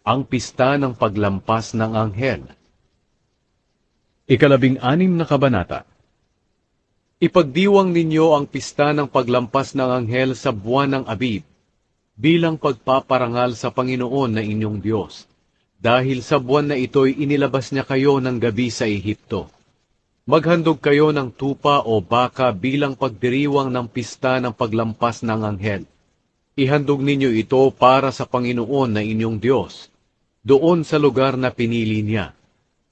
Ang pista ng paglampas ng anghel. 16 na kabanata. Ipagdiwang ninyo ang pista ng paglampas ng anghel sa buwan ng Abib, bilang pagpaparangal sa Panginoon na inyong Diyos, dahil sa buwan na ito'y inilabas niya kayo ng gabi sa Ehipto. Maghandog kayo ng tupa o baka bilang pagdiriwang ng pista ng paglampas ng anghel. Ihandog ninyo ito para sa Panginoon na inyong Diyos, doon sa lugar na pinili niya,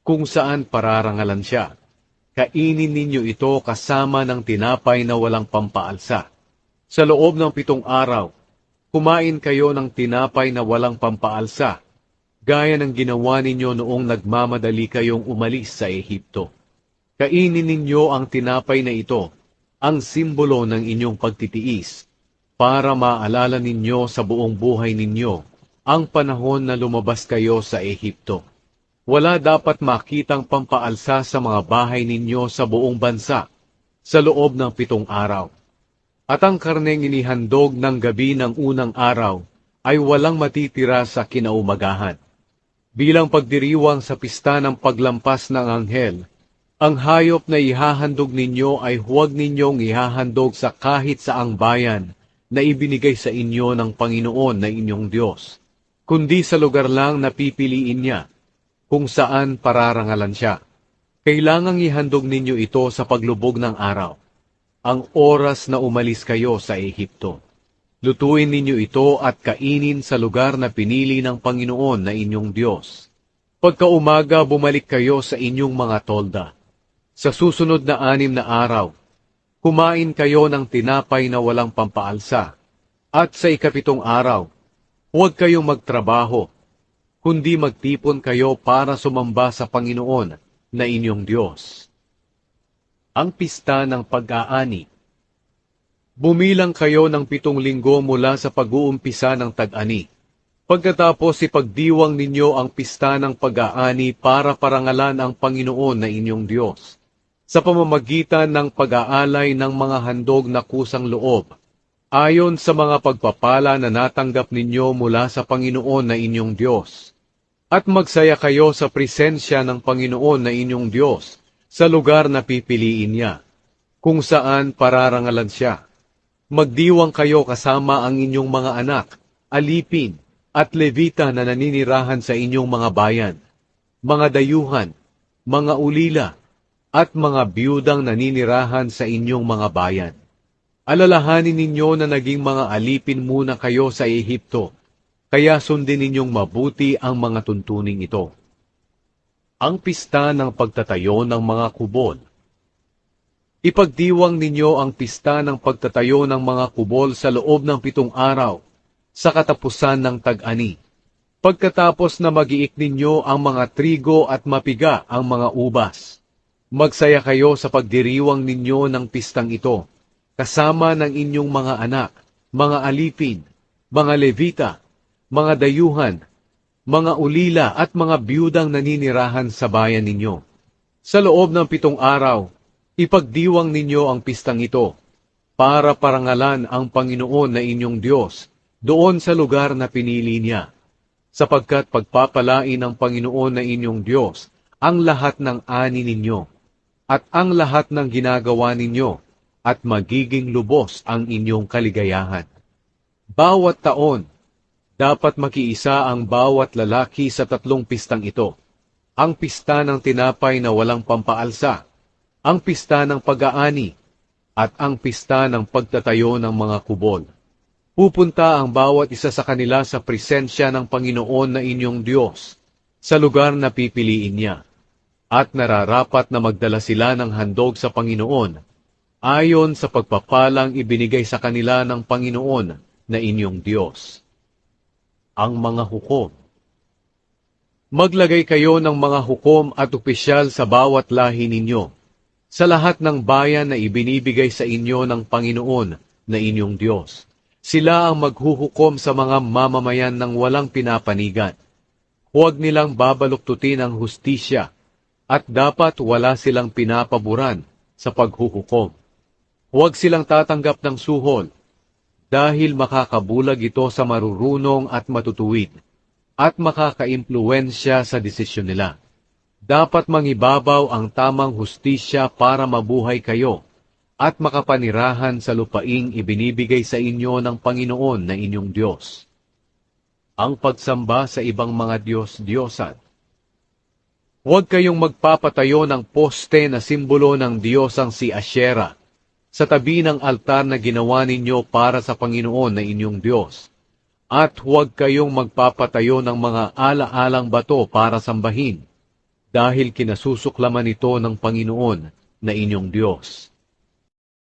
kung saan pararangalan siya. Kainin ninyo ito kasama ng tinapay na walang pampaalsa. Sa loob ng 7 araw, kumain kayo ng tinapay na walang pampaalsa, gaya ng ginawa ninyo noong nagmamadali kayong umalis sa Ehipto. Kainin ninyo ang tinapay na ito, ang simbolo ng inyong pagtitiis, para maalala ninyo sa buong buhay ninyo ang panahon na lumabas kayo sa Ehipto. Wala dapat makitang pampaalsa sa mga bahay ninyo sa buong bansa, sa loob ng 7 araw. At ang karneng inihandog ng gabi ng unang araw ay walang matitira sa kinaumagahan. Bilang pagdiriwang sa pista ng paglampas ng anghel, ang hayop na ihahandog ninyo ay huwag ninyong ihahandog sa kahit saang bayan na ibinigay sa inyo ng Panginoon na inyong Diyos, kundi sa lugar lang na pipiliin niya, kung saan pararangalan siya. Kailangang ihandog ninyo ito sa paglubog ng araw, ang oras na umalis kayo sa Ehipto. Lutuin ninyo ito at kainin sa lugar na pinili ng Panginoon na inyong Diyos. Pagkaumaga bumalik kayo sa inyong mga tolda. Sa susunod na 6 na araw, kumain kayo ng tinapay na walang pampaalsa, at sa 7 araw, huwag kayong magtrabaho, kundi magtipon kayo para sumamba sa Panginoon na inyong Diyos. Ang pista ng pag-aani. Bumilang kayo ng 7 linggo mula sa pag-uumpisa ng tag-ani. Pagkatapos ipagdiwang ninyo ang pista ng pag-aani para parangalan ang Panginoon na inyong Diyos, sa pamamagitan ng pag-aalay ng mga handog na kusang loob, ayon sa mga pagpapala na natanggap ninyo mula sa Panginoon na inyong Diyos. At magsaya kayo sa presensya ng Panginoon na inyong Diyos sa lugar na pipiliin niya, kung saan pararangalan siya. Magdiwang kayo kasama ang inyong mga anak, alipin, at levita na naninirahan sa inyong mga bayan, mga dayuhan, mga ulila, at mga biyudang naninirahan sa inyong mga bayan. Alalahanin ninyo na naging mga alipin muna kayo sa Ehipto, kaya sundin ninyong mabuti ang mga tuntuning ito. Ang pista ng pagtatayo ng mga kubol. Ipagdiwang ninyo ang pista ng pagtatayo ng mga kubol sa loob ng 7 araw, sa katapusan ng tag-ani. Pagkatapos na magiik ninyo ang mga trigo at mapiga ang mga ubas, magsaya kayo sa pagdiriwang ninyo ng pistang ito, kasama ng inyong mga anak, mga alipin, mga levita, mga dayuhan, mga ulila at mga biyudang naninirahan sa bayan ninyo. Sa loob ng 7 araw, ipagdiwang ninyo ang pistang ito, para parangalan ang Panginoon na inyong Diyos, doon sa lugar na pinili niya, sapagkat pagpapalain ng Panginoon na inyong Diyos ang lahat ng ani ninyo, at ang lahat ng ginagawa ninyo, at magiging lubos ang inyong kaligayahan. Bawat taon, dapat makiisa ang bawat lalaki sa 3 pistang ito, ang pista ng tinapay na walang pampaalsa, ang pista ng pag-aani, at ang pista ng pagtatayo ng mga kubol. Pupunta ang bawat isa sa kanila sa presensya ng Panginoon na inyong Diyos, sa lugar na pipiliin niya, at nararapat na magdala sila ng handog sa Panginoon, ayon sa pagpapalang ibinigay sa kanila ng Panginoon na inyong Diyos. Ang mga hukom. Maglagay kayo ng mga hukom at opisyal sa bawat lahi ninyo, sa lahat ng bayan na ibinibigay sa inyo ng Panginoon na inyong Diyos. Sila ang maghuhukom sa mga mamamayan ng walang pinapanigan. Huwag nilang babaluktutin ang hustisya, at dapat wala silang pinapaburan sa paghuhukom. Huwag silang tatanggap ng suhol, dahil makakabulag ito sa marurunong at matutuwid. at makakaimpluwensya sa desisyon nila. Dapat mangibabaw ang tamang hustisya para mabuhay kayo at makapanirahan sa lupaing ibinibigay sa inyo ng Panginoon na inyong Diyos. Ang pagsamba sa ibang mga Diyos-Diyosan. Huwag kayong magpapatayo ng poste na simbolo ng Diyosang si Asyera sa tabi ng altar na ginawa ninyo para sa Panginoon na inyong Diyos. At huwag kayong magpapatayo ng mga ala-alang bato para sambahin, dahil kinasusuklaman ito ng Panginoon na inyong Diyos.